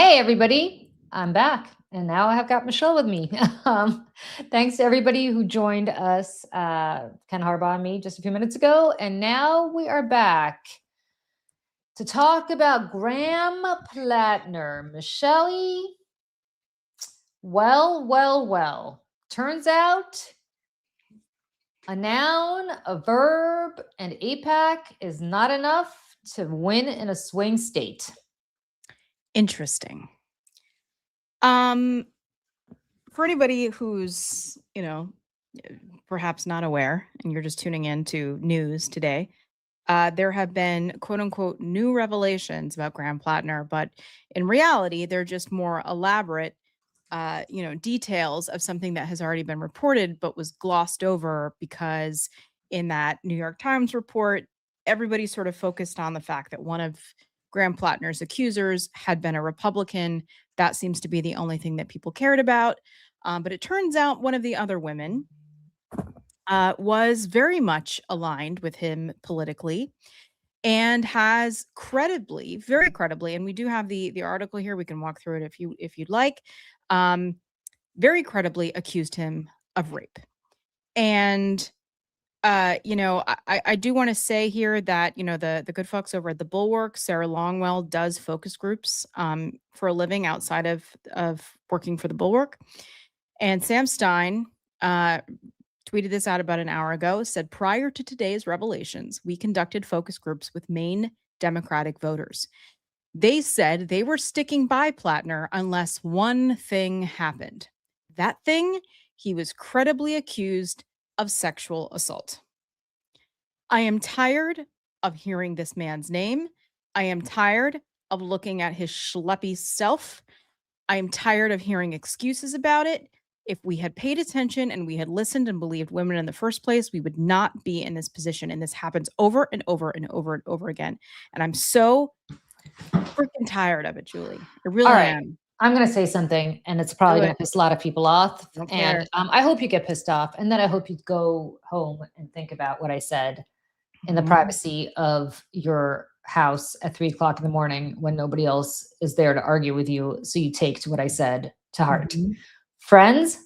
Hey, everybody, I'm back. And now I have got Michelle with me. Thanks to everybody who joined us, Ken Harbaugh and me, just a few minutes ago. And now we are back to talk about Graham Platner. Michelle, well. Turns out a noun, a verb, and AIPAC is not enough to win in a swing state. Interesting. For anybody who's, perhaps not aware and you're just tuning in to news today, there have been quote unquote new revelations about Graham Platner, but in reality, they're just more elaborate, details of something that has already been reported, but was glossed over because in that New York Times report, everybody sort of focused on the fact that one of Graham Platner's accusers had been a Republican. That seems to be the only thing that people cared about. But it turns out one of the other women was very much aligned with him politically and has very credibly, and we do have the article here. We can walk through it if you'd like. Very credibly accused him of rape. And I do want to say here that, the good folks over at the Bulwark, Sarah Longwell does focus groups for a living outside of working for the Bulwark. And Sam Stein tweeted this out about an hour ago, said, prior to today's revelations, we conducted focus groups with Maine Democratic voters. They said they were sticking by Platner unless one thing happened. That thing, he was credibly accused of sexual assault. I am tired of hearing this man's name. I am tired of looking at his schleppy self. I am tired of hearing excuses about it. If we had paid attention and we had listened and believed women in the first place, we would not be in this position. And this happens over and over and over and over again. And I'm so freaking tired of it, Julie. I really am. I'm going to say something, and it's probably going to piss a lot of people off. And I hope you get pissed off. And then I hope you go home and think about what I said in the privacy of your house at 3:00 in the morning when nobody else is there to argue with you. So you take to what I said to heart. Friends,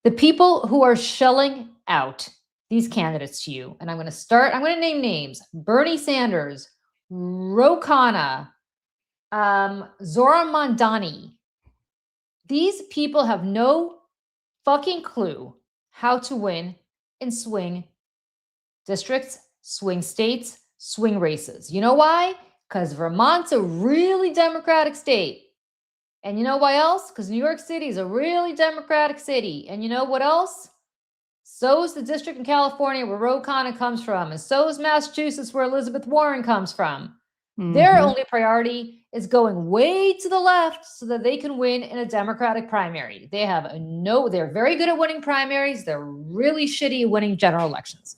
the people who are shelling out these candidates to you, and I'm going to name names: Bernie Sanders, Khanna, Zora Mondani. These people have no fucking clue how to win in swing districts, swing states, swing races. You know why? Because Vermont's a really Democratic state. And you know why else? Because New York City is a really Democratic city. And you know what else? So is the district in California where Ro Khanna comes from. And so is Massachusetts where Elizabeth Warren comes from. Their only priority is going way to the left so that they can win in a Democratic primary. They're very good at winning primaries. They're really shitty at winning general elections.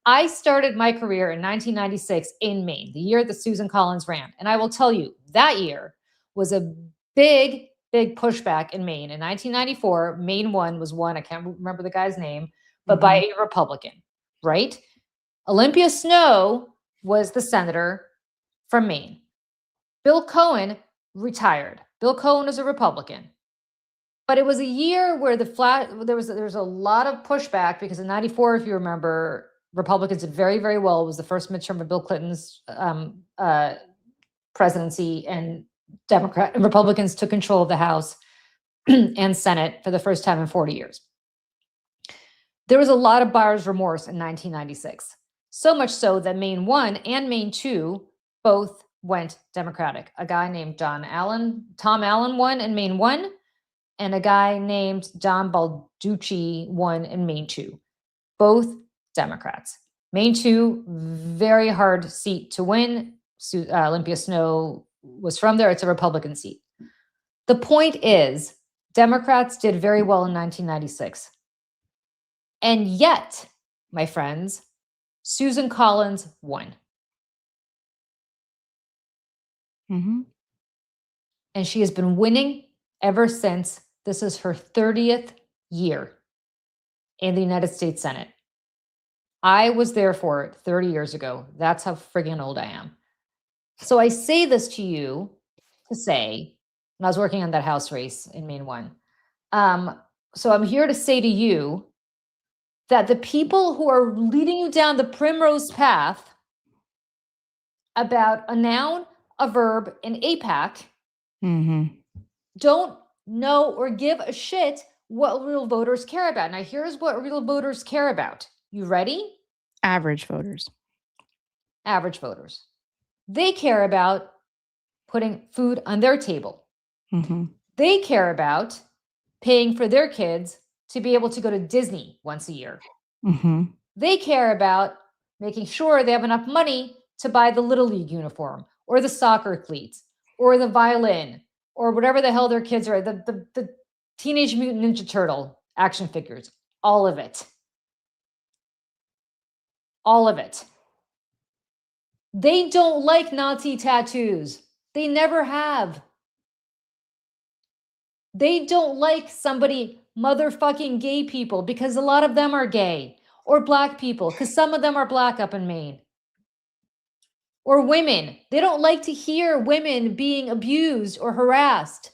I started my career in 1996 in Maine, the year that Susan Collins ran. And I will tell you, that year was a big pushback in Maine. In 1994, Maine was won, I can't remember the guy's name, but by a Republican, right? Olympia Snowe was the senator from Maine. Bill Cohen retired. Bill Cohen is a Republican. But it was a year where there was a lot of pushback because in 94, if you remember, Republicans did very, very well. It was the first midterm of Bill Clinton's presidency, and Republicans took control of the House and Senate for the first time in 40 years. There was a lot of buyer's remorse in 1996. So much so that Maine 1 and Maine 2 both went Democratic. A guy named Tom Allen won in Maine 1, and a guy named John Balducci won in Maine 2. Both Democrats. Maine 2, very hard seat to win. Olympia Snowe was from there. It's a Republican seat. The point is, Democrats did very well in 1996. And yet, my friends, Susan Collins won. And she has been winning ever since. This is her 30th year in the United States Senate. I was there for it 30 years ago. That's how friggin' old I am. So I say this to you to say, and I was working on that House race in Maine 1. So I'm here to say to you that the people who are leading you down the primrose path about a noun, a verb, and AIPAC don't know or give a shit what real voters care about. Now, here's what real voters care about. You ready? Average voters. Average voters. They care about putting food on their table. They care about paying for their kids to be able to go to Disney once a year. They care about making sure they have enough money to buy the Little League uniform or the soccer cleats or the violin or whatever the hell their kids are, the Teenage Mutant Ninja Turtle action figures, all of it. All of it. They don't like Nazi tattoos. They never have. They don't like somebody motherfucking gay people because a lot of them are gay, or black people because some of them are black up in Maine, or women. They don't like to hear women being abused or harassed.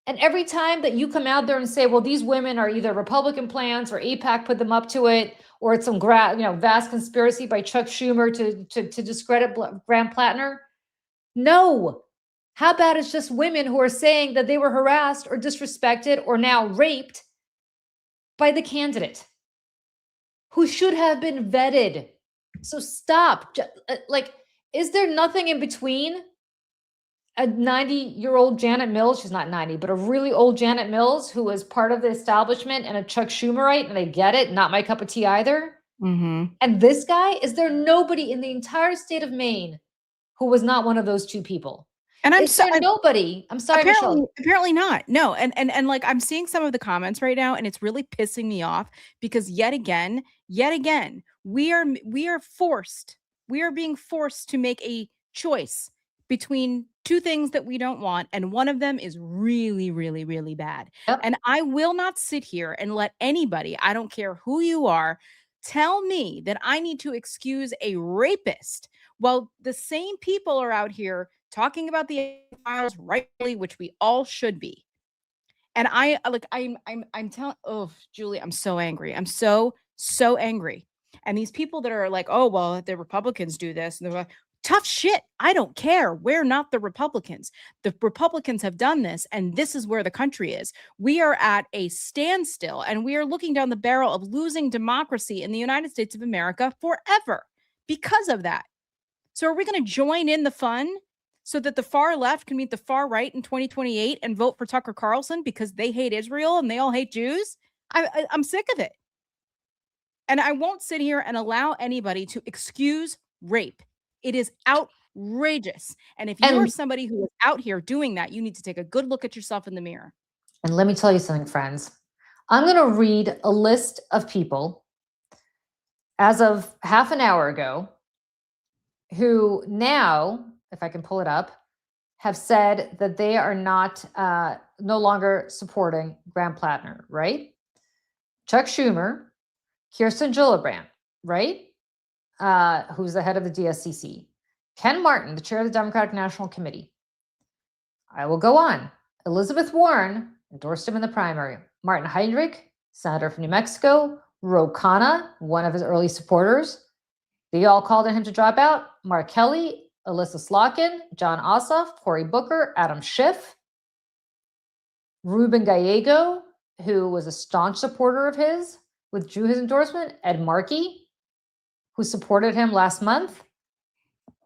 And every time that you come out there and say, well, these women are either Republican plans or AIPAC put them up to it, or it's some vast conspiracy by Chuck Schumer to discredit Graham Platner. No. How about it's just women who are saying that they were harassed or disrespected or now raped by the candidate who should have been vetted. So stop. Like, is there nothing in between a 90-year-old Janet Mills, she's not 90, but a really old Janet Mills who was part of the establishment, and a Chuck Schumerite, and I get it, not my cup of tea either. And this guy, is there nobody in the entire state of Maine who was not one of those two people? And nobody. I'm sorry, Michelle. Apparently not. No. And like, I'm seeing some of the comments right now, and it's really pissing me off because yet again, we are being forced to make a choice between two things that we don't want. And one of them is really, really, really bad. Yep. And I will not sit here and let anybody, I don't care who you are, tell me that I need to excuse a rapist while the same people are out here talking about the files rightly, which we all should be. And I'm telling, oh, Julie, I'm so angry. I'm so angry. And these people that are like, oh, well, the Republicans do this, and they're like, tough shit. I don't care. We're not the Republicans. The Republicans have done this, and this is where the country is. We are at a standstill, and we are looking down the barrel of losing democracy in the United States of America forever because of that. So are we going to join in the fun so that the far left can meet the far right in 2028 and vote for Tucker Carlson because they hate Israel and they all hate Jews? I'm sick of it. And I won't sit here and allow anybody to excuse rape. It is outrageous. And if you're somebody who is out here doing that, you need to take a good look at yourself in the mirror. And let me tell you something, friends. I'm going to read a list of people as of half an hour ago who now, if I can pull it up, have said that they are not, no longer supporting Graham Platner, right? Chuck Schumer, Kirsten Gillibrand, right? Who's the head of the DSCC. Ken Martin, the chair of the Democratic National Committee. I will go on. Elizabeth Warren endorsed him in the primary. Martin Heinrich, senator from New Mexico. Khanna, one of his early supporters. They all called on him to drop out. Mark Kelly, Alyssa Slotkin, John Ossoff, Cory Booker, Adam Schiff. Ruben Gallego, who was a staunch supporter of his, withdrew his endorsement. Ed Markey, who supported him last month,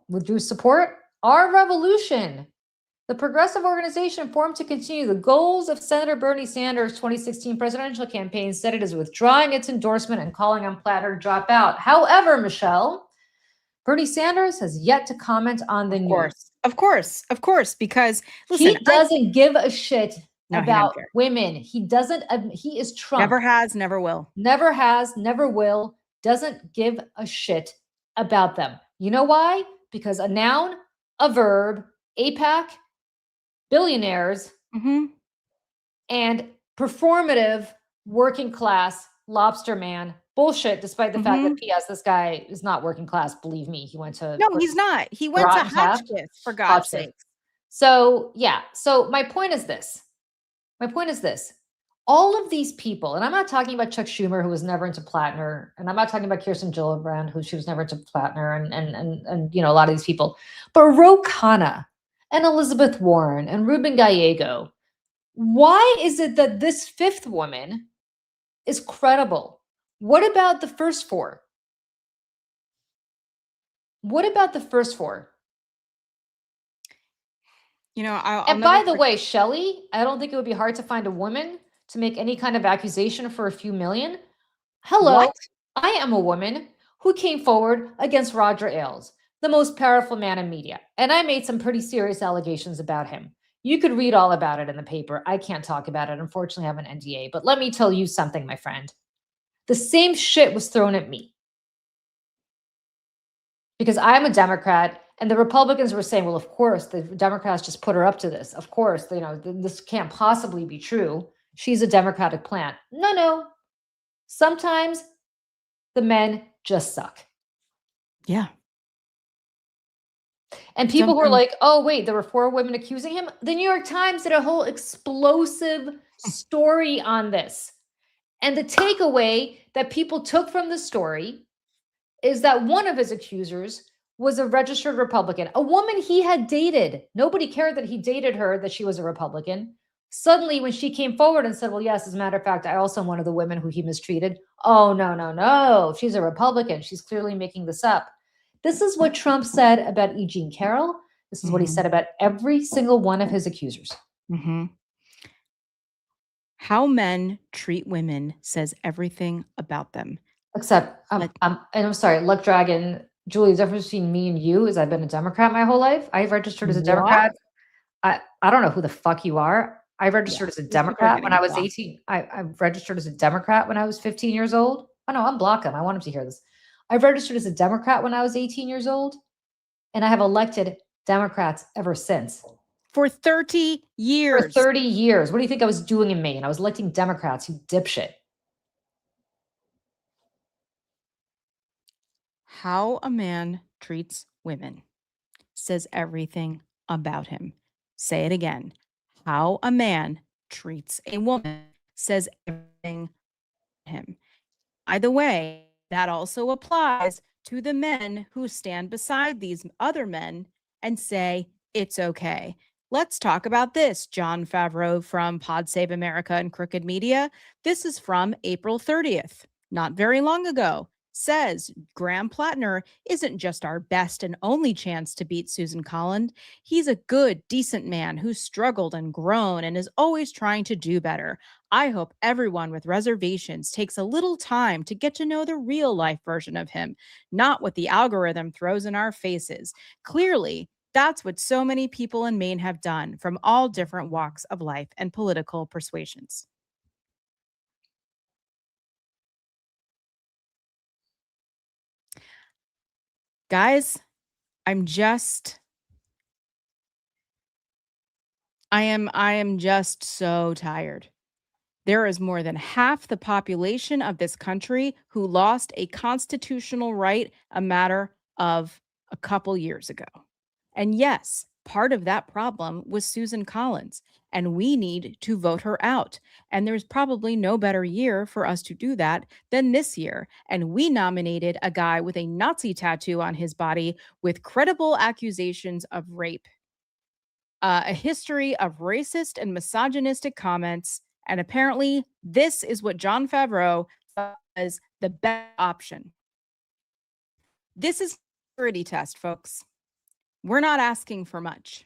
withdrew support. Our Revolution, the progressive organization formed to continue the goals of Senator Bernie Sanders' 2016 presidential campaign, said it is withdrawing its endorsement and calling on Platner to drop out. However, Michelle, Bernie Sanders has yet to comment on the news. Of course, because listen, he doesn't give a shit about women. He doesn't. He is Trump. Never has, never will. Never has, never will. Doesn't give a shit about them. You know why? Because a noun, a verb, AIPAC, billionaires, and performative working class lobster man bullshit, despite the fact that P.S. this guy is not working class. Believe me, he went to... No, he's not. He went to Hotchkiss, for God's sake. So yeah. So my point is this. All of these people, and I'm not talking about Chuck Schumer, who was never into Platner, and I'm not talking about Kirsten Gillibrand, who she was never into Platner, and a lot of these people, but Khanna and Elizabeth Warren and Ruben Gallego. Why is it that this fifth woman is credible? What about the first four? What about the first four? I'll by the way, Shelley, I don't think it would be hard to find a woman to make any kind of accusation for a few million. Hello, what? I am a woman who came forward against Roger Ailes, the most powerful man in media, and I made some pretty serious allegations about him. You could read all about it in the paper. I can't talk about it. Unfortunately, I have an NDA. But let me tell you something, my friend. The same shit was thrown at me because I'm a Democrat, and the Republicans were saying, well, of course, the Democrats just put her up to this. Of course, this can't possibly be true. She's a Democratic plant. No. Sometimes the men just suck. Yeah. And people who are like, oh, wait, there were 4 women accusing him. The New York Times did a whole explosive story on this. And the takeaway that people took from the story is that one of his accusers was a registered Republican, a woman he had dated. Nobody cared that he dated her, that she was a Republican. Suddenly, when she came forward and said, well, yes, as a matter of fact, I also am one of the women who he mistreated. Oh, no. She's a Republican. She's clearly making this up. This is what Trump said about E. Jean Carroll. This is what he said about every single one of his accusers. How men treat women says everything about them. Except, and I'm sorry, Luck Dragon, Julie, the difference between me and you is I've been a Democrat my whole life. I registered as a Democrat. I don't know who the fuck you are. I registered as a Democrat when I was 18. I registered as a Democrat when I was 15 years old. Oh no, unblock him. I want him to hear this. I registered as a Democrat when I was 18 years old, and I have elected Democrats ever since. For 30 years. For 30 years. What do you think I was doing in Maine? I was electing Democrats, you dipshit. How a man treats women says everything about him. Say it again. How a man treats a woman says everything about him. By the way, that also applies to the men who stand beside these other men and say, it's okay. Let's talk about this. Jon Favreau from Pod Save America and Crooked Media. This is from April 30th, not very long ago. Says Graham Platner isn't just our best and only chance to beat Susan Collins. He's a good, decent man who's struggled and grown and is always trying to do better. I hope everyone with reservations takes a little time to get to know the real life version of him, not what the algorithm throws in our faces. Clearly, that's what so many people in Maine have done from all different walks of life and political persuasions. Guys, I am just so tired. There is more than half the population of this country who lost a constitutional right a matter of a couple years ago. And yes, part of that problem was Susan Collins, and we need to vote her out. And there's probably no better year for us to do that than this year. And we nominated a guy with a Nazi tattoo on his body with credible accusations of rape, a history of racist and misogynistic comments. And apparently, this is what Jon Favreau was the best option. This is a security test, folks. We're not asking for much.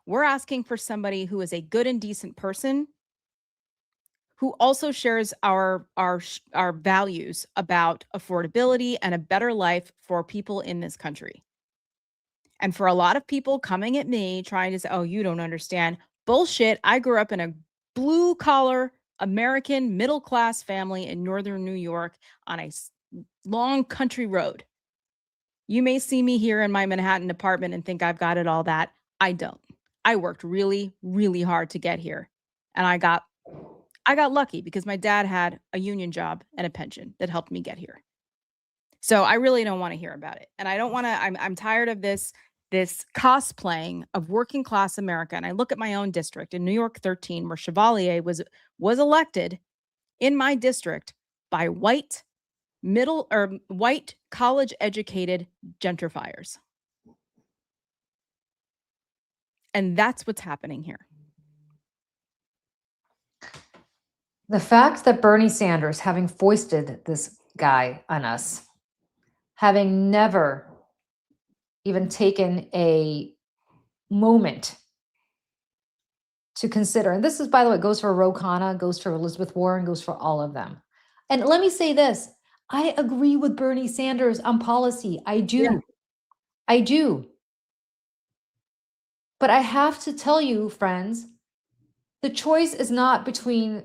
We're asking for somebody who is a good and decent person, who also shares our values about affordability and a better life for people in this country. And for a lot of people coming at me trying to say, oh, you don't understand. Bullshit. I grew up in a blue collar American middle class family in northern New York on a long country road. You may see me here in my Manhattan apartment and think I've got it all that. I don't. I worked really, really hard to get here. And I got lucky because my dad had a union job and a pension that helped me get here. So I really don't want to hear about it. And I don't want to, I'm tired of this this cosplaying of working class America. And I look at my own district in New York 13, where Chevalier was elected in my district by white college educated gentrifiers. And that's what's happening here. The fact that Bernie Sanders, having foisted this guy on us, having never even taken a moment to consider, and this is, by the way, goes for Khanna, goes for Elizabeth Warren, goes for all of them. And let me say this, I agree with Bernie Sanders on policy. I do. Yeah. I do. But I have to tell you, friends, the choice is not between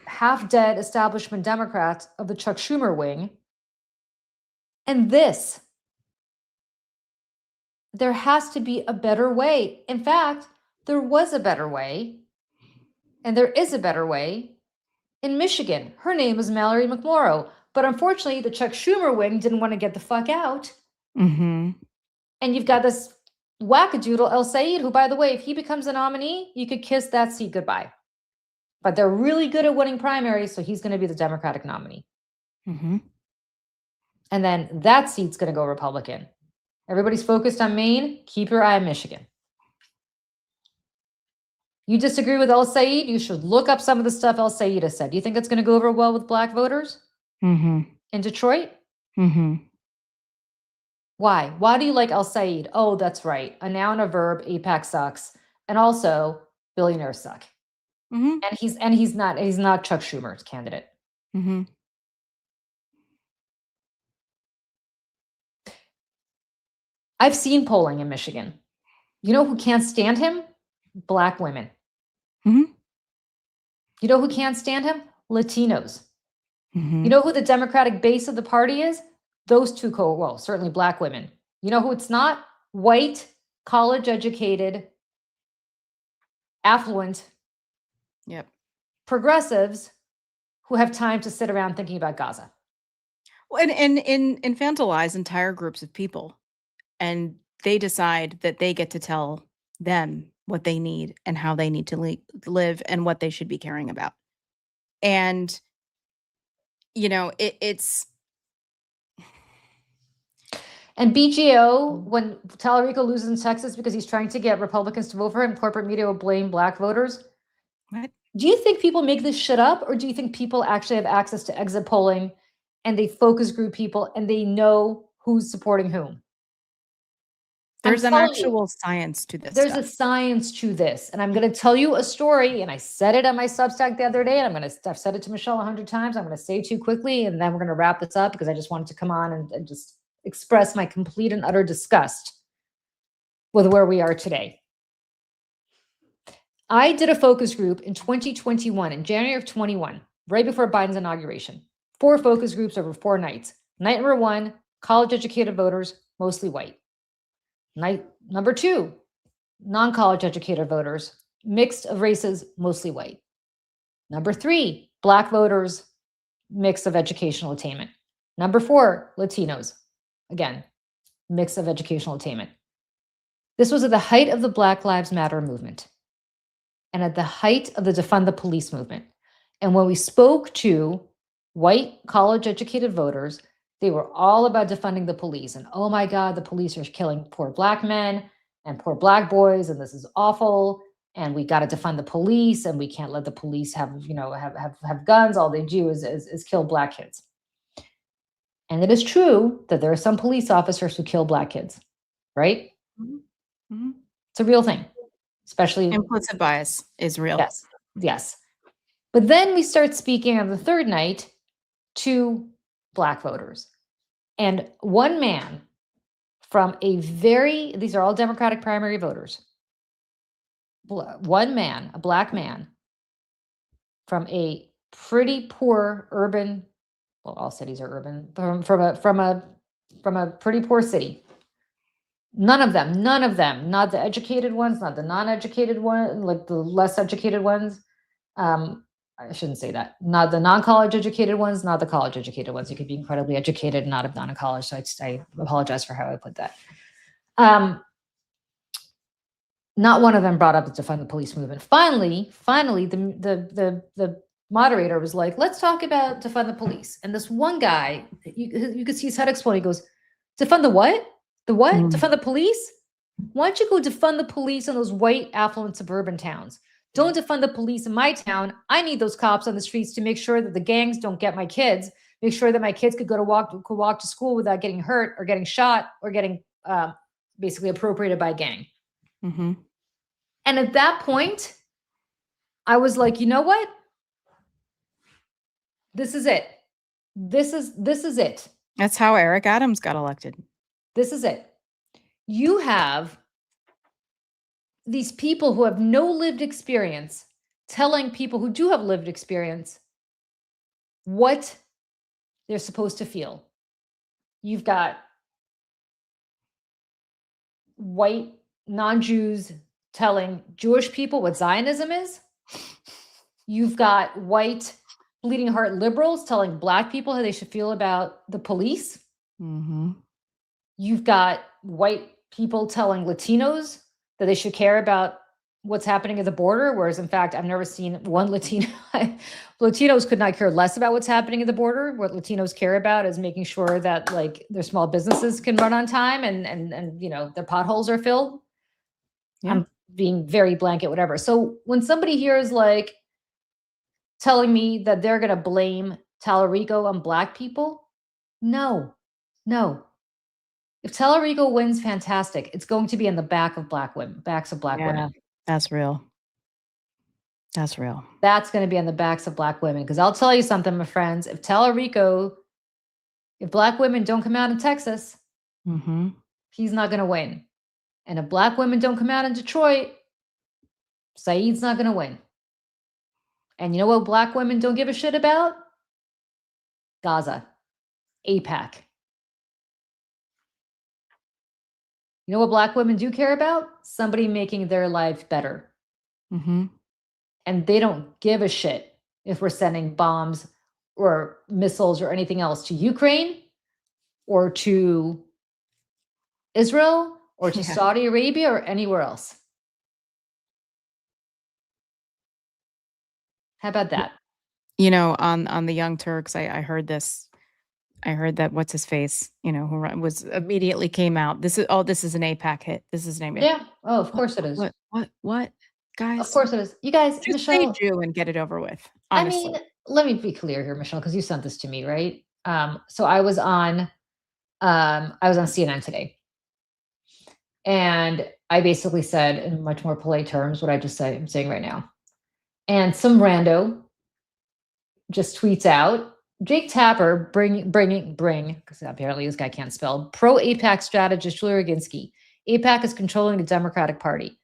half-dead establishment Democrats of the Chuck Schumer wing and this. There has to be a better way. In fact, there was a better way, and there is a better way in Michigan. Her name is Mallory McMorrow, but unfortunately, the Chuck Schumer wing didn't want to get the fuck out. Mm-hmm. And you've got this wackadoodle El Sayed, who, by the way, if he becomes a nominee, you could kiss that seat goodbye. But they're really good at winning primaries, so he's going to be the Democratic nominee. Mm-hmm. And then that seat's going to go Republican. Everybody's focused on Maine. Keep your eye on Michigan. You disagree with El Sayed? You should look up some of the stuff El Sayed has said. Do you think it's going to go over well with black voters? Mm-hmm. In Detroit? Mm-hmm. Why? Why do you like El Sayed? Oh, that's right. A noun, a verb, AIPAC sucks. And also, billionaires suck. Mm-hmm. And he's not Chuck Schumer's candidate. Mm-hmm. I've seen polling in Michigan. You know who can't stand him? Black women. Mm-hmm. You know who can't stand him? Latinos. Mm-hmm. You know who the Democratic base of the party is? Those two certainly black women. You know who it's not? White, college-educated, affluent, progressives who have time to sit around thinking about Gaza. Well, and infantilize entire groups of people. And they decide that they get to tell them what they need and how they need to live and what they should be caring about. And, it's... And BGO, when Tallarico loses in Texas because he's trying to get Republicans to vote for him, corporate media will blame black voters. What? Do you think people make this shit up, or do you think people actually have access to exit polling and they focus group people and they know who's supporting whom? There's an actual science to this. There's a science to this. And I'm going to tell you a story. And I said it on my Substack the other day. And I've said it to Michelle 100 times. I'm going to say it too quickly. And then we're going to wrap this up because I just wanted to come on and just express my complete and utter disgust with where we are today. I did a focus group in 2021, in January of 21, right before Biden's inauguration. 4 focus groups over 4 nights. Night number 1, college-educated voters, mostly white. Night number 2, non-college educated voters, mixed of races, mostly white. Number 3, black voters, mix of educational attainment. Number 4, Latinos, again, mix of educational attainment. This was at the height of the Black Lives Matter movement and at the height of the Defund the Police movement. And when we spoke to white college-educated voters, they were all about defunding the police. And oh my God, the police are killing poor black men and poor black boys, and this is awful. And we got to defund the police, and we can't let the police have guns. All they do is kill black kids. And it is true that there are some police officers who kill black kids, right? Mm-hmm. It's a real thing, especially implicit bias is real. Yes. But then we start speaking on the third night to black voters. And one man from these are all Democratic primary voters. One man, a black man from a pretty poor urban, well, all cities are urban, from a pretty poor city. None of them, not the educated ones, not the non-educated ones, like the less educated ones. I shouldn't say that. Not the non-college educated ones, not the college educated ones. You could be incredibly educated and not have gone to college. So I apologize for how I put that. Not one of them brought up the defund the police movement. Finally, the moderator was like, let's talk about defund the police. And this one guy, you could see his head explode. He goes, defund the what? The what? Defund the police? Why don't you go defund the police in those white, affluent suburban towns? Don't defund the police in my town. I need those cops on the streets to make sure that the gangs don't get my kids, make sure that my kids could walk to school without getting hurt or getting shot or getting basically appropriated by a gang. Mm-hmm. And at that point, I was like, you know what? This is it. This is it. That's how Eric Adams got elected. This is it. You have these people who have no lived experience telling people who do have lived experience what they're supposed to feel. You've got white non-Jews telling Jewish people what Zionism is. You've got white bleeding heart liberals telling Black people how they should feel about the police. Mm-hmm. You've got white people telling Latinos that they should care about what's happening at the border, whereas in fact, I've never seen one Latino. Latinos could not care less about what's happening at the border. What Latinos care about is making sure that like their small businesses can run on time and you know, their potholes are filled. Yeah. I'm being very blanket, whatever. So when somebody here is like telling me that they're going to blame Tallarico on Black people, no. If Tallarico wins, fantastic. It's going to be in the backs of Black women. That's real. That's real. That's going to be on the backs of Black women. Because I'll tell you something, my friends. If Black women don't come out in Texas, he's not going to win. And if Black women don't come out in Detroit, Saeed's not going to win. And you know what Black women don't give a shit about? Gaza. AIPAC. You know what Black women do care about? Somebody making their life better. And they don't give a shit if we're sending bombs or missiles or anything else to Ukraine or to Israel or to Saudi Arabia or anywhere else. How about that? You know, on the Young Turks, I heard this. I heard that what's his face, you know, who was immediately came out. This is an AIPAC hit. This is an AIPAC. Yeah. Oh, of course it is. What, guys? Of course it is. You guys, just Michelle, say Jew and get it over with. Honestly. I mean, let me be clear here, Michelle, because you sent this to me, right? So I was on CNN today, and I basically said in much more polite terms what I just said. I'm saying right now, and some rando just tweets out. Jake Tapper bring, because apparently this guy can't spell, pro-AIPAC strategist Julie Roginsky. AIPAC is controlling the Democratic Party.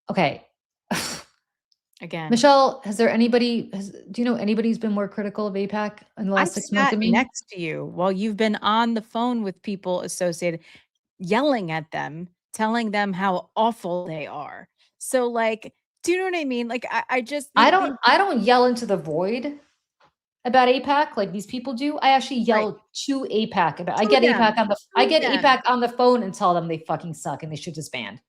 Okay. Again. Michelle, do you know anybody who's been more critical of AIPAC in the last 6 months than me? Next to you while you've been on the phone with people associated, yelling at them, telling them how awful they are. So like, do you know what I mean? Like, I don't yell into the void about AIPAC like these people do. I actually yell to AIPAC about. I get AIPAC on the phone and tell them they fucking suck and they should disband.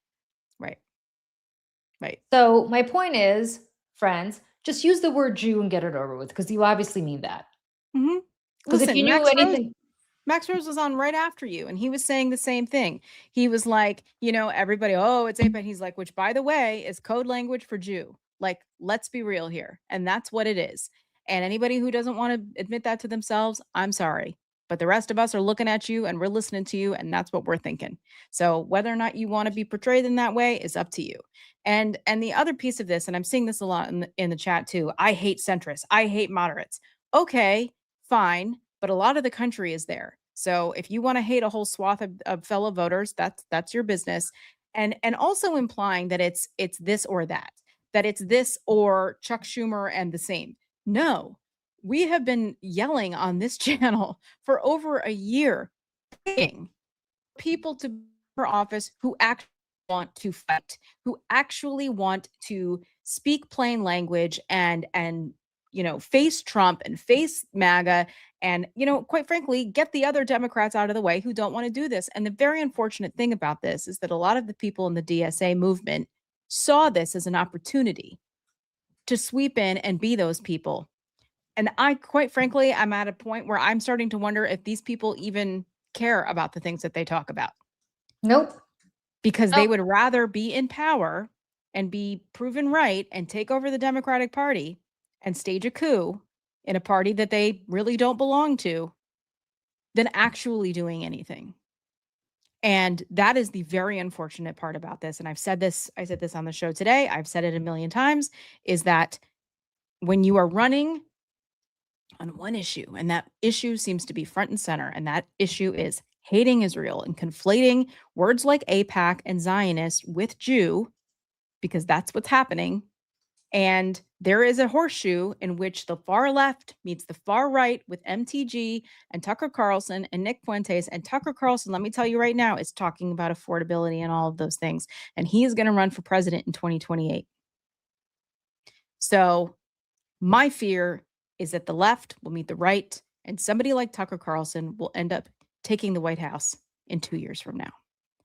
Right. So my point is, friends, just use the word Jew and get it over with, because you obviously mean that. Because if you knew anything. Max Rose was on right after you, and he was saying the same thing. He was like, you know, everybody, oh, it's AIPAC. He's like, which, by the way, is code language for Jew. Like, let's be real here. And that's what it is. And anybody who doesn't want to admit that to themselves, I'm sorry. But the rest of us are looking at you and we're listening to you, and that's what we're thinking. So whether or not you want to be portrayed in that way is up to you. And the other piece of this, and I'm seeing this a lot in the chat too, I hate centrists. I hate moderates. Okay, fine. But a lot of the country is there. So if you want to hate a whole swath of fellow voters, that's your business. And also implying that it's this or that it's this or Chuck Schumer and the same. No, we have been yelling on this channel for over a year, begging people to be for office who actually want to fight, who actually want to speak plain language and face Trump and face MAGA and, quite frankly, get the other Democrats out of the way who don't want to do this. And the very unfortunate thing about this is that a lot of the people in the DSA movement saw this as an opportunity to sweep in and be those people. And quite frankly, I'm at a point where I'm starting to wonder if these people even care about the things that they talk about. Nope. Because they would rather be in power and be proven right and take over the Democratic Party and stage a coup in a party that they really don't belong to than actually doing anything. And that is the very unfortunate part about this. And I said this on the show today. I've said it a million times, is that when you are running on one issue, and that issue seems to be front and center, and that issue is hating Israel and conflating words like AIPAC and Zionist with Jew, because that's what's happening. And there is a horseshoe in which the far left meets the far right with MTG and Tucker Carlson and Nick Fuentes. And Tucker Carlson, let me tell you right now, is talking about affordability and all of those things. And he is going to run for president in 2028. So my fear is that the left will meet the right, and somebody like Tucker Carlson will end up taking the White House in 2 years from now.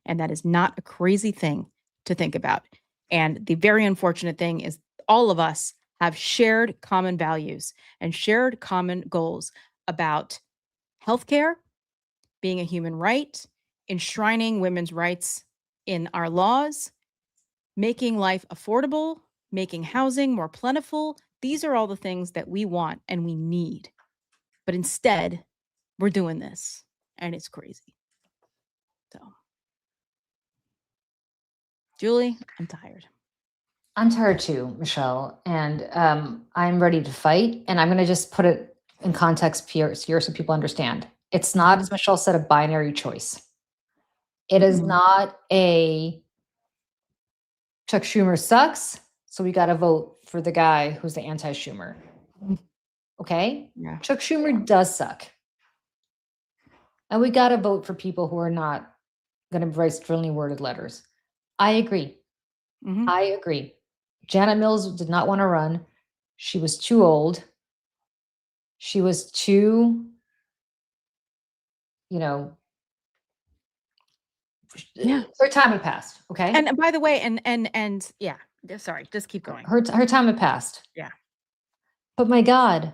And that is not a crazy thing to think about. And the very unfortunate thing is all of us have shared common values and shared common goals about healthcare being a human right, enshrining women's rights in our laws, making life affordable, making housing more plentiful. These are all the things that we want and we need. But instead, we're doing this, and it's crazy. So, Julie, I'm tired. I'm tired too, Michelle, and I'm ready to fight. And I'm going to just put it in context here so people understand. It's not, as Michelle said, a binary choice. It is not a Chuck Schumer sucks, so we got to vote for the guy who's the anti-Schumer. Okay? Yeah. Chuck Schumer does suck. And we got to vote for people who are not going to write sternly worded letters. I agree. I agree. Janet Mills did not want to run. She was too old. She was too, her time had passed. Okay. And by the way, and yeah, sorry, just keep going. Her time had passed. Yeah. But my God,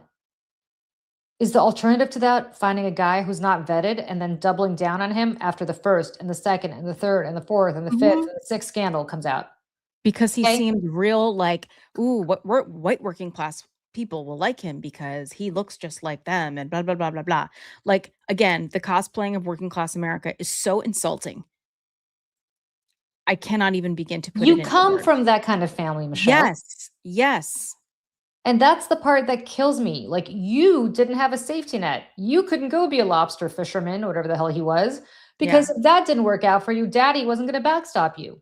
is the alternative to that finding a guy who's not vetted and then doubling down on him after the first and the second and the third and the fourth and the fifth and the sixth scandal comes out? Because he seemed real like, ooh, white working class people will like him because he looks just like them and blah, blah, blah, blah, blah. Like, again, the cosplaying of working class America is so insulting. I cannot even begin to put it in. You come from that kind of family, Michelle. Yes. And that's the part that kills me. Like, you didn't have a safety net. You couldn't go be a lobster fisherman or whatever the hell he was, because if that didn't work out for you, daddy wasn't going to backstop you.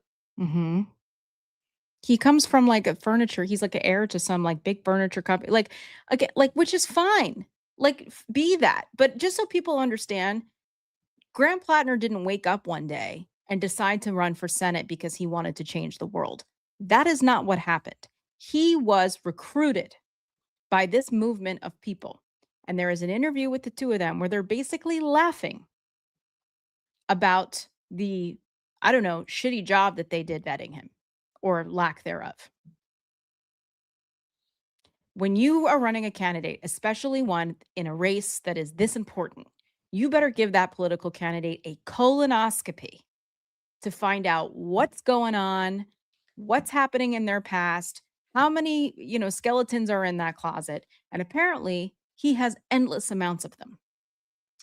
He comes from like a furniture. He's like an heir to some like big furniture company, like which is fine. Like, be that. But just so people understand, Graham Platner didn't wake up one day and decide to run for Senate because he wanted to change the world. That is not what happened. He was recruited by this movement of people. And there is an interview with the two of them where they're basically laughing about the, shitty job that they did vetting him, or lack thereof. When you are running a candidate, especially one in a race that is this important, you better give that political candidate a colonoscopy to find out what's going on, what's happening in their past, how many, skeletons are in that closet. And apparently he has endless amounts of them.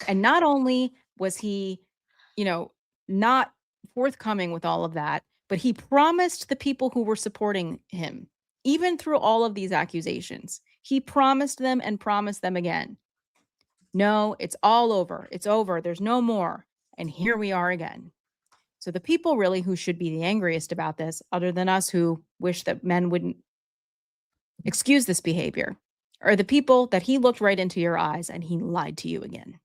And not only was he, not forthcoming with all of that, but he promised the people who were supporting him, even through all of these accusations, he promised them and promised them again. No, it's all over. It's over. There's no more. And here we are again. So the people really who should be the angriest about this, other than us who wish that men wouldn't excuse this behavior, are the people that he looked right into your eyes and he lied to you again.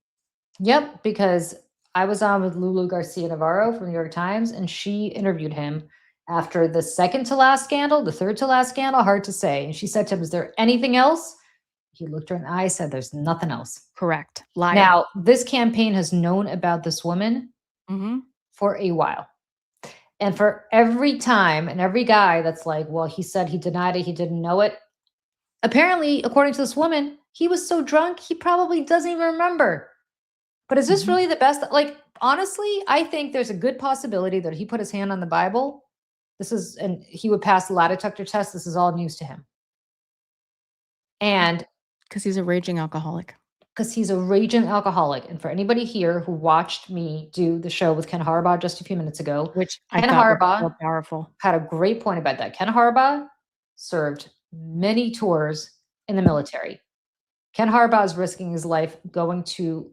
Yep, because I was on with Lulu Garcia Navarro from the New York Times, and she interviewed him after the second to last scandal, the third to last scandal, hard to say. And she said to him, is there anything else He looked her in the eye, said, "There's nothing else." Correct. Liar. Now, this campaign has known about this woman for a while. And for every time and every guy that's like, well, he said he denied it, he didn't know it. Apparently, according to this woman, he was so drunk, he probably doesn't even remember. But is this really the best? Like, honestly, I think there's a good possibility that he put his hand on the Bible. And he would pass the lie detector test. This is all news to him. And because he's a raging alcoholic. Because he's a raging alcoholic. And for anybody here who watched me do the show with Ken Harbaugh just a few minutes ago, which I thought was so powerful, had a great point about that. Ken Harbaugh served many tours in the military. Ken Harbaugh is risking his life going to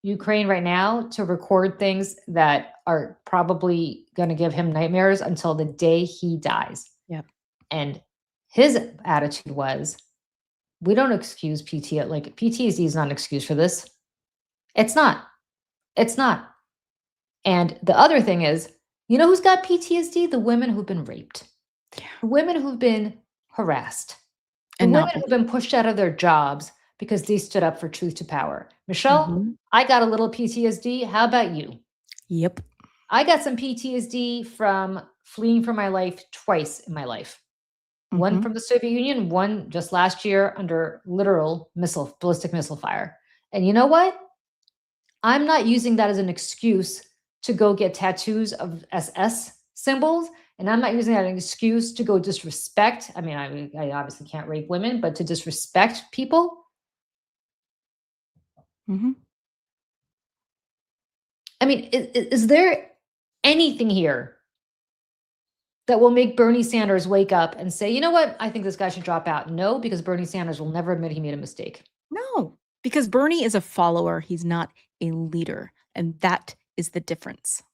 Ukraine right now to record things that are probably going to give him nightmares until the day he dies. Yep. And his attitude was, we don't excuse PTSD. Like, PTSD is not an excuse for this. It's not. It's not. And the other thing is, you know who's got PTSD? The women who've been raped. Yeah. The women who've been harassed. The women who've been pushed out of their jobs because they stood up for truth to power. Michelle, I got a little PTSD. How about you? Yep. I got some PTSD from fleeing for my life twice in my life. One from the Soviet Union, one just last year under literal ballistic missile fire. And you know what? I'm not using that as an excuse to go get tattoos of SS symbols. And I'm not using that as an excuse to go disrespect. I mean, I obviously can't rape women, but to disrespect people. I mean, is there anything here that will make Bernie Sanders wake up and say, you know what, I think this guy should drop out? No, because Bernie Sanders will never admit he made a mistake. No, because Bernie is a follower. He's not a leader. And that is the difference.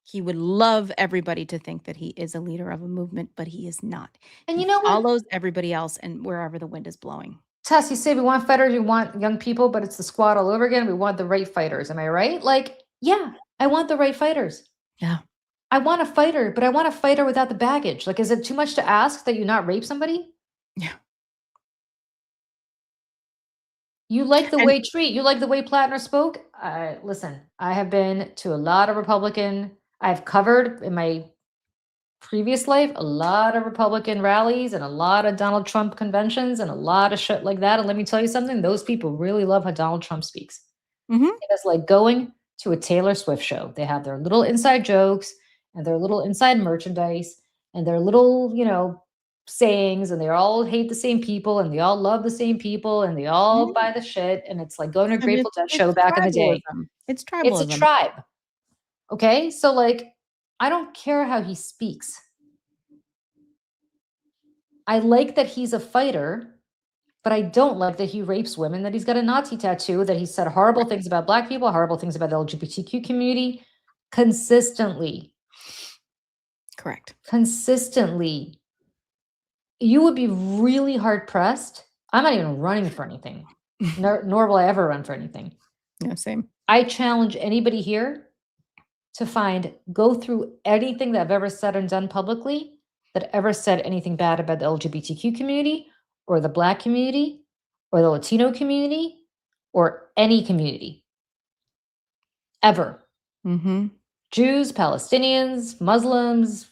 He would love everybody to think that he is a leader of a movement, but he is not. And you know what? Follows everybody else and wherever the wind is blowing. Tess, you say we want fighters, we want young people, but it's the squad all over again. We want the right fighters. Am I right? Like, yeah, I want the right fighters. Yeah. I want a fighter, but I want a fighter without the baggage. Like, is it too much to ask that you not rape somebody? Yeah. You like the way Platner spoke? Listen, I have been to a lot of I've covered in my previous life a lot of Republican rallies and a lot of Donald Trump conventions and a lot of shit like that. And let me tell you something, those people really love how Donald Trump speaks. It's like going to a Taylor Swift show. They have their little inside jokes and their little inside merchandise and their little, sayings, and they all hate the same people and they all love the same people and they all buy the shit. And it's like going to a Grateful Dead show back in the day. It's tribalism. It's a tribe. Okay. So like, I don't care how he speaks. I like that he's a fighter, but I don't like that he rapes women, that he's got a Nazi tattoo, that he said horrible things about Black people, horrible things about the LGBTQ community consistently. Correct. Consistently. You would be really hard pressed. I'm not even running for anything, nor will I ever run for anything. Yeah, same. I challenge anybody here to go through anything that I've ever said and done publicly that ever said anything bad about the LGBTQ community or the Black community or the Latino community or any community. Ever. Jews, Palestinians, Muslims,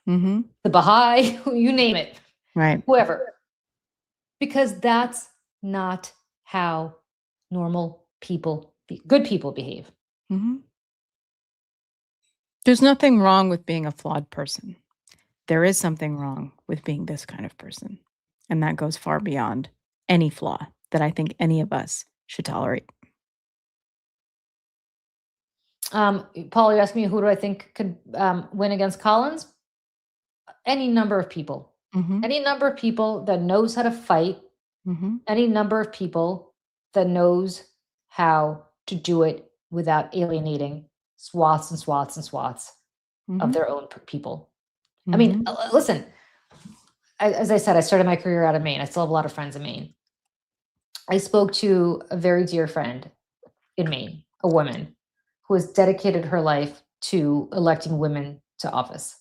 the Baha'i, you name it. Right. Whoever. Because that's not how normal people, good people behave. There's nothing wrong with being a flawed person. There is something wrong with being this kind of person. And that goes far beyond any flaw that I think any of us should tolerate. Paul, you asked me who do I think could win against Collins? Any number of people. Any number of people that knows how to fight. Any number of people that knows how to do it without alienating swaths and swaths and swaths of their own people. I mean, listen, as I said, I started my career out of Maine. I still have a lot of friends in Maine. I spoke to a very dear friend in Maine, a woman who has dedicated her life to electing women to office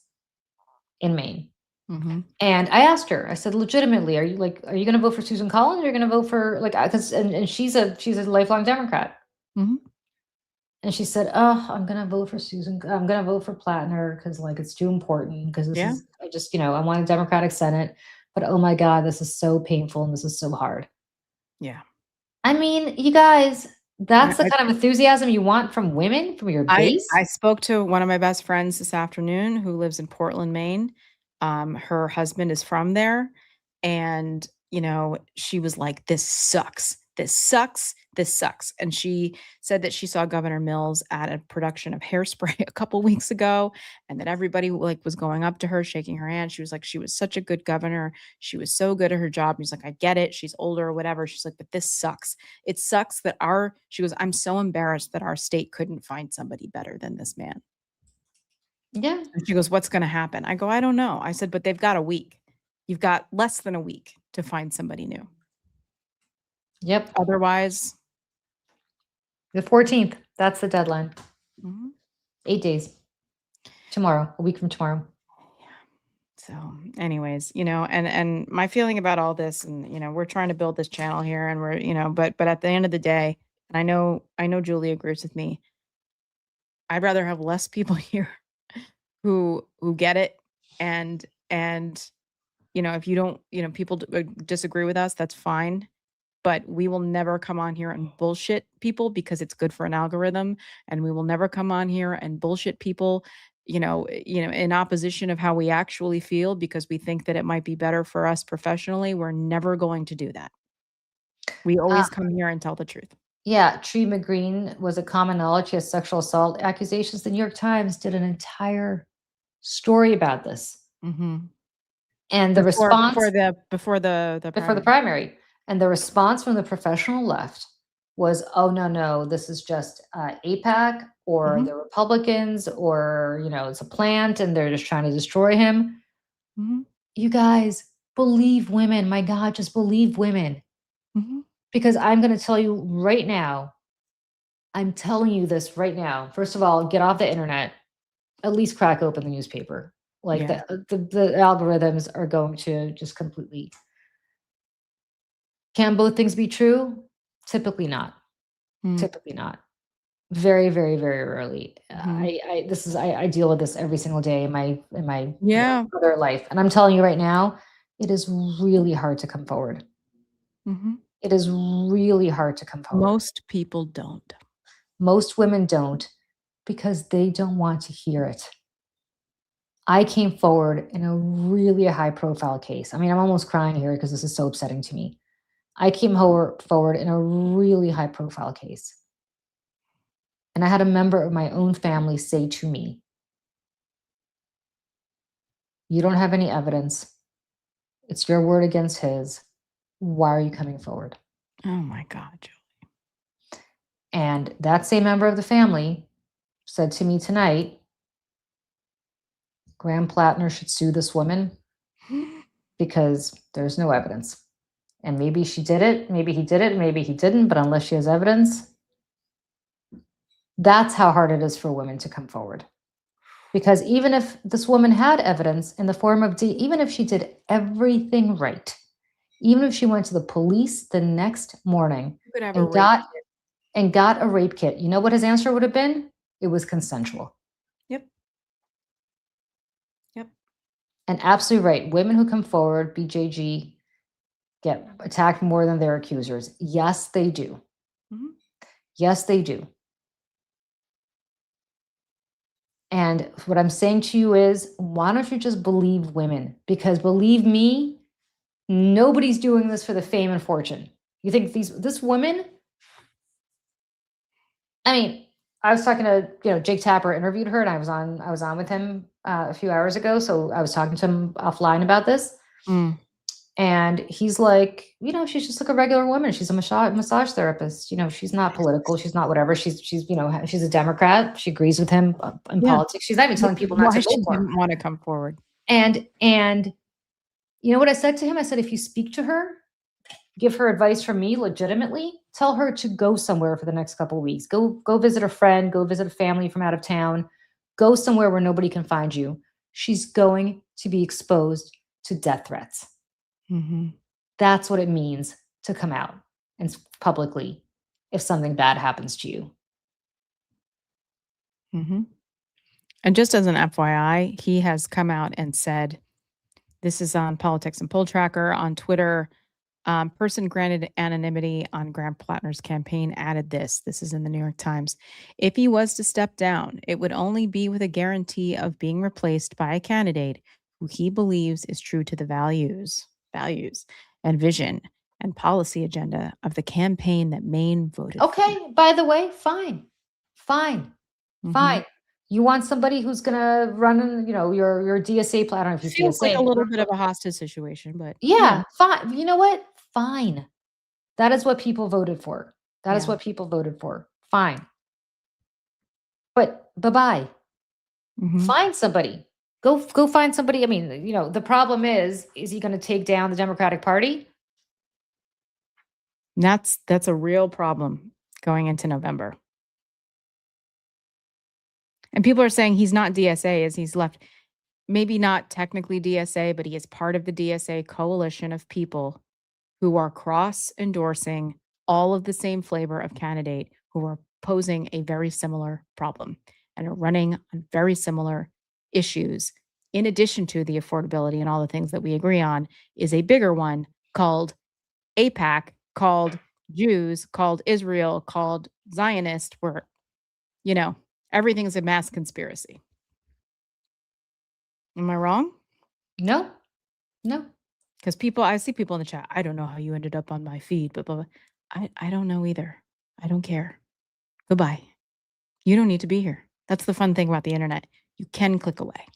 in Maine. And I asked her, I said, legitimately, are you going to vote for Susan Collins? Or are you going to vote for because and she's a lifelong Democrat. And she said, oh, I'm going to vote for Susan. I'm going to vote for Platner because it's too important because I want a Democratic Senate, but oh my God, this is so painful and this is so hard. Yeah. I mean, you guys, that's the kind of enthusiasm you want from women, from your base? I spoke to one of my best friends this afternoon who lives in Portland, Maine. Her husband is from there. And, she was like, this sucks. This sucks. This sucks. And she said that she saw Governor Mills at a production of Hairspray a couple weeks ago, and that everybody was going up to her, shaking her hand. She was like, she was such a good governor. She was so good at her job. And he's like, I get it. She's older or whatever. She's like, but this sucks. It sucks that she goes, I'm so embarrassed that our state couldn't find somebody better than this man. Yeah. And she goes, what's going to happen? I go, I don't know. I said, but they've got a week. You've got less than a week to find somebody new. Yep. Otherwise, the 14th. That's the deadline. 8 days. Tomorrow, a week from tomorrow. Yeah. So anyways, and my feeling about all this, and, we're trying to build this channel here, and we're, but at the end of the day, and I know Julie agrees with me, I'd rather have less people here who get it. And, if you don't, people disagree with us, that's fine. But we will never come on here and bullshit people because it's good for an algorithm. And we will never come on here and bullshit people, in opposition of how we actually feel because we think that it might be better for us professionally. We're never going to do that. We always come here and tell the truth. Yeah. Tree McGreen was a common knowledge. He has sexual assault accusations. The New York Times did an entire story about this. And the response before the primary. And the response from the professional left was, oh, no, this is just AIPAC or the Republicans or, it's a plant and they're just trying to destroy him. You guys, believe women. My God, just believe women. Because I'm going to tell you right now, I'm telling you this right now. First of all, get off the internet, at least crack open the newspaper. The algorithms are going to just completely. Can both things be true? Typically not. Typically not. Very, very, very rarely. I deal with this every single day in my other life. And I'm telling you right now, it is really hard to come forward. It is really hard to come forward. Most people don't. Most women don't because they don't want to hear it. I came forward in a really high profile case. I mean, I'm almost crying here because this is so upsetting to me. I came forward in a really high profile case. And I had a member of my own family say to me, you don't have any evidence. It's your word against his. Why are you coming forward? Oh my God, Julie. And that same member of the family said to me tonight, Graham Platner should sue this woman because there's no evidence. And maybe she did it, maybe he did it, maybe he didn't, but unless she has evidence, that's how hard it is for women to come forward. Because even if this woman had evidence in the form of, even if she did everything right, even if she went to the police the next morning and got a rape kit, you know what his answer would have been? It was consensual. Yep. And absolutely right. Women who come forward, BJG, get attacked more than their accusers. Yes, they do. Yes, they do. And what I'm saying to you is, why don't you just believe women? Because believe me, nobody's doing this for the fame and fortune. You think this woman? I mean, I was talking to, Jake Tapper interviewed her, and I was on with him a few hours ago. So I was talking to him offline about this. And he's like, she's just like a regular woman. She's a massage therapist. She's not political. She's not whatever. She's a Democrat. She agrees with him in politics. She's not even telling people not to vote for him. Didn't want to come forward. And you know what I said to him? I said, if you speak to her, give her advice from me legitimately, tell her to go somewhere for the next couple of weeks. Go visit a friend, go visit a family from out of town, go somewhere where nobody can find you. She's going to be exposed to death threats. Mm-hmm. That's what it means to come out and publicly if something bad happens to you. Mm-hmm. And just as an FYI, he has come out and said, this is on Politics and Poll Tracker on Twitter. Person granted anonymity on Graham Platner's campaign added this. This is in the New York Times. If he was to step down, it would only be with a guarantee of being replaced by a candidate who he believes is true to the values and vision and policy agenda of the campaign that Maine voted Okay, for. by the way, fine. You want somebody who's gonna run in, your DSA plan. I don't know if he's Feels like DSA. a little bit of a hostage situation, but Yeah, fine. You know what? Fine. That is what people voted for. That is Yeah. what people voted for. Fine. But bye-bye. Mhm. Find somebody. Go find somebody. I mean, the problem is he going to take down the Democratic Party? That's a real problem going into November. And people are saying he's not DSA as he's left. Maybe not technically DSA, but he is part of the DSA coalition of people who are cross-endorsing all of the same flavor of candidate who are posing a very similar problem and are running on very similar issues. In addition to the affordability and all the things that we agree on, is a bigger one called AIPAC, called Jews, called Israel, called Zionist, where, everything's a mass conspiracy. Am I wrong? No. Because I see people in the chat, I don't know how you ended up on my feed, but blah, blah. I don't know either. I don't care. Goodbye. You don't need to be here. That's the fun thing about the internet. You can click away.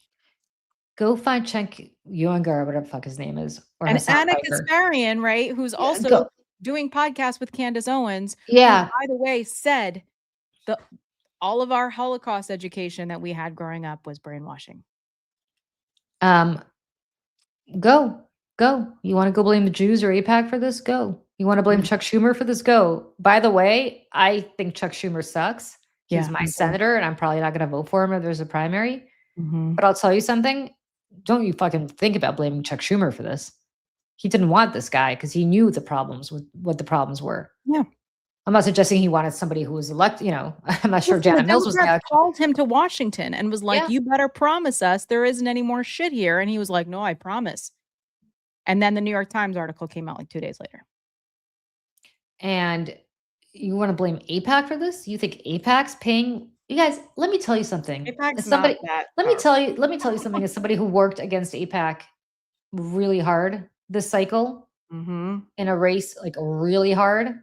Go find Cenk Uygur, whatever the fuck his name is. Or And Hassan Anna Piker. Kasparian, right, who's also doing podcasts with Candace Owens. Yeah. Who, by the way, said all of our Holocaust education that we had growing up was brainwashing. Go. You want to go blame the Jews or AIPAC for this? Go. You want to blame Chuck Schumer for this? Go. By the way, I think Chuck Schumer sucks. He's my senator, and I'm probably not going to vote for him if there's a primary. But I'll tell you something. Don't you fucking think about blaming Chuck Schumer for this. He didn't want this guy because he knew the problems with what the problems were. Yeah. I'm not suggesting he wanted somebody who was elected, I'm not sure Janet Mills was elected. Called him to Washington and was like, you better promise us there isn't any more shit here. And he was like, no, I promise. And then the New York Times article came out like 2 days later. And you want to blame AIPAC for this? You think AIPAC's paying? You guys, let me tell you something. Let me tell you something as somebody who worked against AIPAC really hard this cycle in a race, like really hard.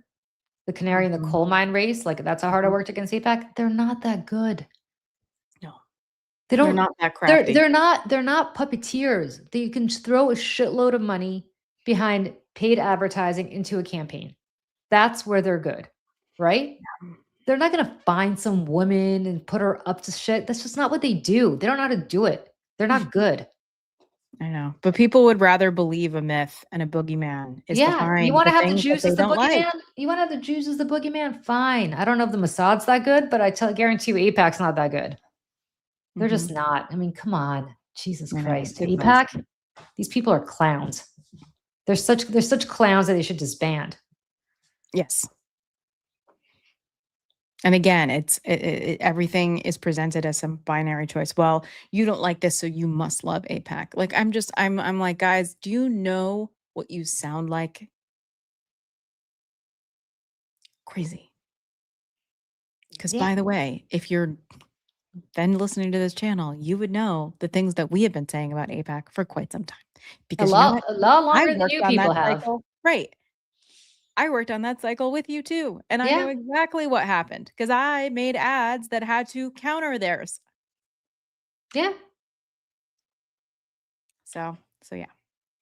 The canary in the coal mine race, like that's how hard I worked against AIPAC. They're not that good. No, they're not that crafty. They're not puppeteers. They can throw a shitload of money behind paid advertising into a campaign. That's where they're good, right? They're not going to find some woman and put her up to shit. That's just not what they do. They don't know how to do it. They're not good. I know, but people would rather believe a myth and a boogeyman is behind. You want to have the Jews as the boogeyman? You want to have the Jews as the boogeyman? Fine. I don't know if the Mossad's that good, but I guarantee you AIPAC's not that good. They're just not. I mean, come on. Jesus Christ. AIPAC? These people are clowns. They're such clowns that they should disband. Yes. And again, it's everything is presented as some binary choice. Well, you don't like this, so you must love AIPAC. Like I'm like, guys, do you know what you sound like? Crazy. Because by the way, if you're then listening to this channel, you would know the things that we have been saying about AIPAC for quite some time. Because a lot longer than you people have. Cycle, right. I worked on that cycle with you too. And I know exactly what happened because I made ads that had to counter theirs. Yeah. So yeah.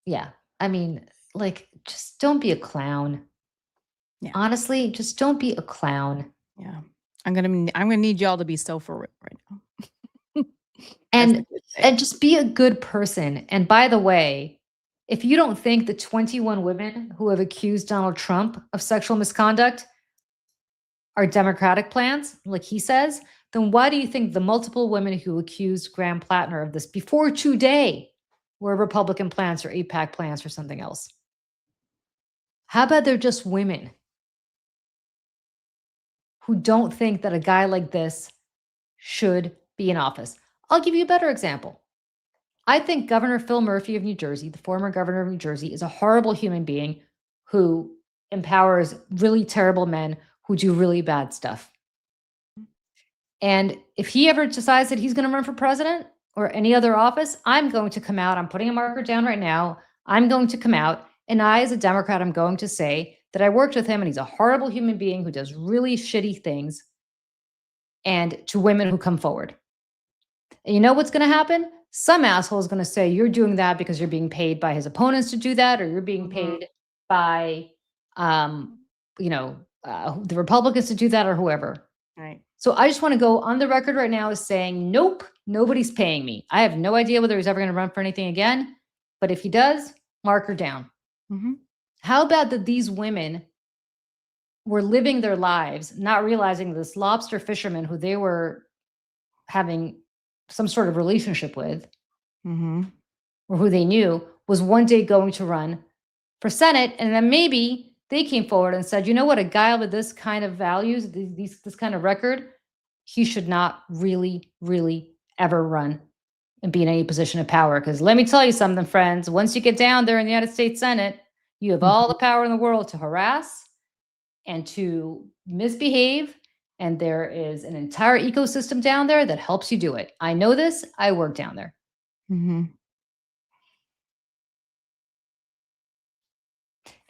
Yeah. I mean, like, just don't be a clown. Yeah. Honestly, just don't be a clown. Yeah. I'm gonna need y'all to be so for real right now. and just be a good person. And by the way, if you don't think the 21 women who have accused Donald Trump of sexual misconduct are Democratic plans, like he says, then why do you think the multiple women who accused Graham Platner of this before today were Republican plants or AIPAC plants or something else? How about they're just women who don't think that a guy like this should be in office? I'll give you a better example. I think Governor Phil Murphy of New Jersey, the former governor of New Jersey, is a horrible human being who empowers really terrible men who do really bad stuff. And if he ever decides that he's going to run for president or any other office, I'm going to come out. I'm putting a marker down right now. I'm going to come out. And I, as a Democrat, I'm going to say that I worked with him and he's a horrible human being who does really shitty things, and to women who come forward. And you know what's going to happen? Some asshole is going to say you're doing that because you're being paid by his opponents to do that, or you're being paid by, the Republicans to do that, or whoever. Right. So I just want to go on the record right now as saying, nope, nobody's paying me. I have no idea whether he's ever going to run for anything again. But if he does, mark her down. Mm-hmm. How about that these women were living their lives, not realizing this lobster fisherman who they were having some sort of relationship with, or who they knew, was one day going to run for Senate. And then maybe they came forward and said, you know what, a guy with this kind of values, this kind of record, he should not really, really ever run and be in any position of power. Because let me tell you something, friends, once you get down there in the United States Senate, you have all the power in the world to harass and to misbehave. And there is an entire ecosystem down there that helps you do it. I know this. I work down there.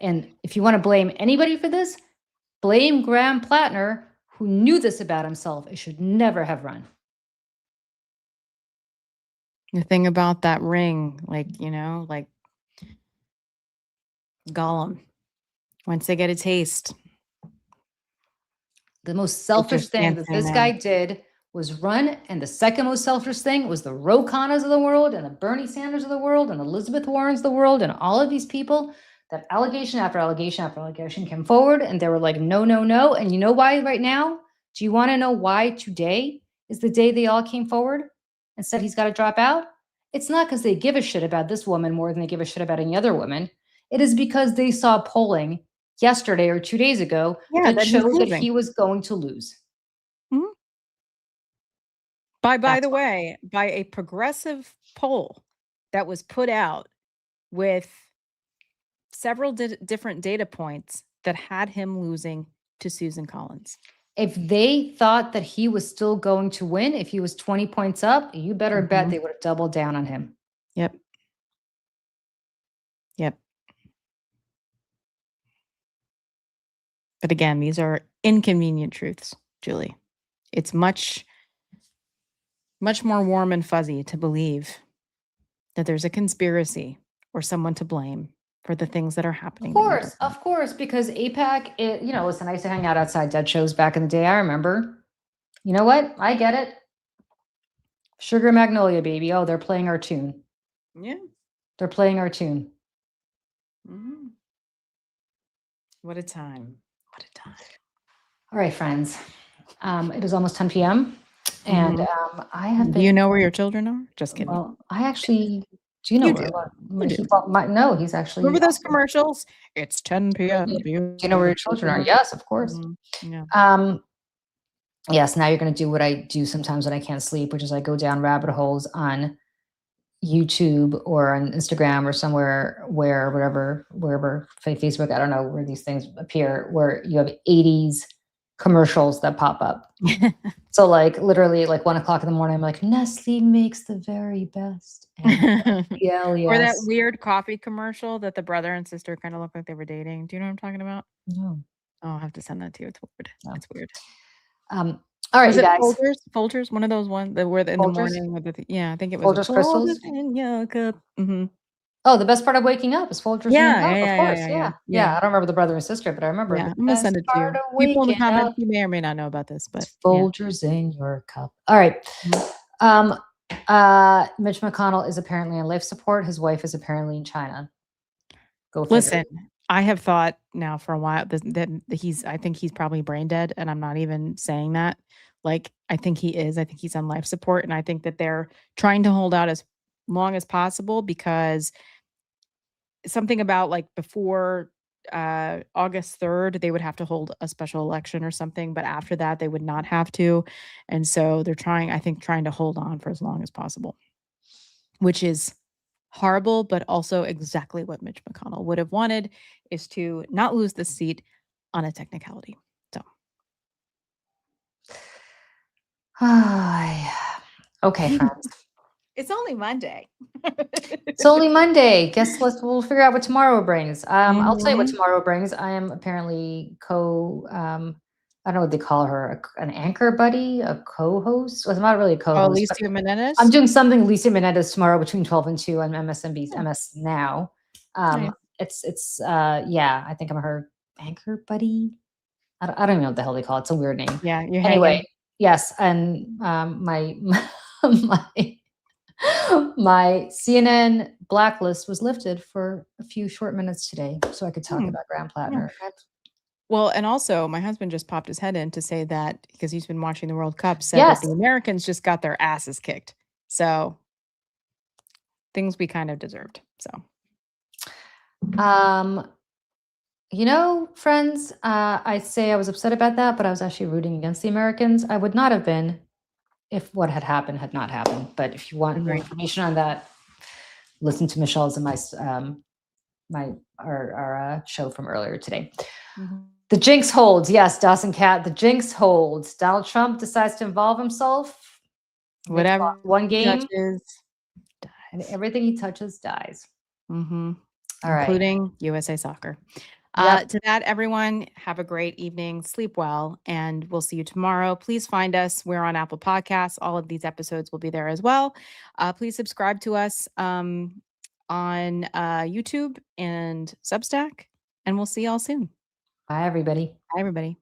And if you want to blame anybody for this, blame Graham Platner, who knew this about himself. It should never have run. The thing about that ring, like Gollum, once they get a taste. The most selfish thing that this guy did was run. And the second most selfish thing was the Ro Khannas of the world and the Bernie Sanders of the world and Elizabeth Warrens of the world and all of these people. That allegation after allegation after allegation came forward, and they were like, no, no, no. And you know why right now? Do you want to know why today is the day they all came forward and said he's got to drop out? It's not because they give a shit about this woman more than they give a shit about any other woman. It is because they saw polling yesterday or 2 days ago that showed that he was going to lose. By the way, by a progressive poll that was put out with several different data points that had him losing to Susan Collins. If they thought that he was still going to win, if he was 20 points up, you better bet they would have doubled down on him. Yep. But again, these are inconvenient truths, Julie. It's much more warm and fuzzy to believe that there's a conspiracy or someone to blame for the things that are happening. Of course, because AIPAC, listen, I used to hang out outside dead shows back in the day. I remember. You know what? I get it. Sugar Magnolia, baby. Oh, they're playing our tune. Yeah. They're playing our tune. What a time. What a time. All right, friends. It is almost 10 p.m. And I have been... Do you know where your children are? Just kidding. Well, I actually... Do you know where? No, he's actually... Remember those commercials? It's 10 p.m. Do you know where your children are? Yes, of course. Yeah. Yes, now you're going to do what I do sometimes when I can't sleep, which is I go down rabbit holes on YouTube or on Instagram or somewhere wherever, Facebook, I don't know where these things appear, where you have 80s commercials that pop up. So like literally like 1 o'clock in the morning, I'm like, Nestle makes the very best. Or that weird coffee commercial that the brother and sister kind of look like they were dating. Do you know what I'm talking about? No. Oh, I'll have to send that to you. It's weird. No. It's weird. All right, you guys. Folgers, one of those ones that were in the morning with I think it was Folgers crystals in your cup. Oh, the best part of waking up is Folgers in your cup. Of course, yeah. I don't remember the brother and sister, but I remember. Yeah, I'm gonna send it to you. People in the comments, you may or may not know about this, but Folgers in your cup. All right. Mitch McConnell is apparently on life support. His wife is apparently in China. Go figure. Listen, I have thought now for a while that I think he's probably brain dead, and I'm not even saying that. Like, I think he is. I think he's on life support, and I think that they're trying to hold out as long as possible, because something about like before August 3rd, they would have to hold a special election or something, but after that, they would not have to. And so they're trying, I think, trying to hold on for as long as possible, which is horrible, but also exactly what Mitch McConnell would have wanted, is to not lose the seat on a technicality. So, okay, friends. it's only Monday. It's only Monday. We'll figure out what tomorrow brings. I'll tell you what Mhm. tomorrow brings. I am apparently I don't know what they call her, an anchor buddy, a co-host. Well, I'm not really a Oh, co-host, but Alicia Menendez? I'm doing something Lisa Menendez tomorrow between 12 and 2 on MSNBC, Yeah. MS Now. Nice. Yeah, I think I'm her anchor buddy. I don't even know what the hell they call it. It's a weird name. Yeah, you're Anyway, hanging. yes, and my my CNN blacklist was lifted for a few short minutes today, so I could talk about Graham Yeah. Platner. Well, and also my husband just popped his head in to say that, because he's been watching the World Cup, said Yes. that the Americans just got their asses kicked. So things we kind of deserved. So Friends, I say I was upset about that, but I was actually rooting against the Americans. I would not have been if what had happened had not happened. But if you want more information on that, listen to Michelle's and our show from earlier today. The jinx holds. Yes, Dawson Cat, the jinx holds. Donald Trump decides to involve himself. whatever One game. touches, and everything he touches dies. All including right. USA Soccer. Yep. To that, everyone, have a great evening. Sleep well, and we'll see you tomorrow. Please find us. We're on Apple Podcasts. All of these episodes will be there as well. Please subscribe to us on YouTube and Substack, and we'll see y'all soon. Bye, everybody. Bye, everybody.